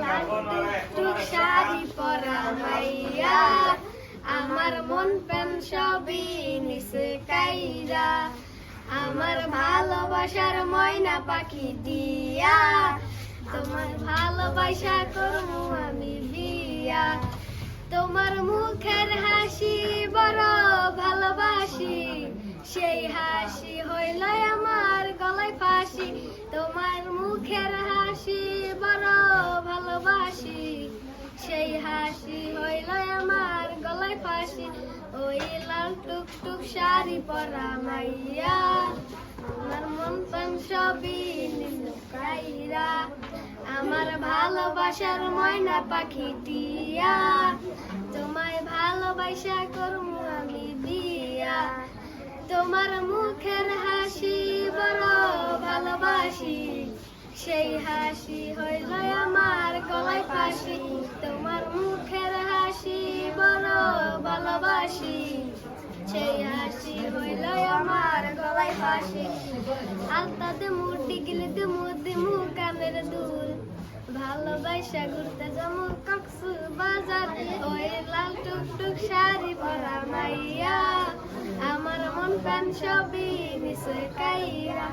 লাল টুকটুক শাড়ি পরা মাইয়া আমার মন প্রাণ সবই নিছে কাইরা আমার ভালোবাসার ময়না পাখি দিয়া তোমার ভালোবাসা করবো আমি বিয়া তোমার মুখের হাসি বড় ভালোবাসি সেই হাসি হইল আমার গলায় ফাঁসি তোমার মুখের হাসি বড় ভালোবাসি সেই হাসি হইল আমার গলায় ফাঁসি ওই লাল টুকটুক শাড়ি পরা মাইয়া আমার মন প্রাণ সবই নিল কাইরা আমার ভালোবাসার ময়না পাখি টিয়া তোমায় ভালোবাসা করবো আমি বিয়া তোমার মুখের হাসি বড় ভালোবাসি সেই হাসি হইল আমার গলায় ফাঁসি তোমার মুখের হাসি বড় ভালোবাসি সেই হাসি হইল আমার গলায় ফাঁসি আলতাতে মুটি গিলে দিমু কানের দুল ভালোবাসা ঘুরতে যাবো কক্সবাজার ওই লাল টুকটুক শাড়ি পরা মাইয়া আমার মন প্রাণ সবই নিছে কাইরা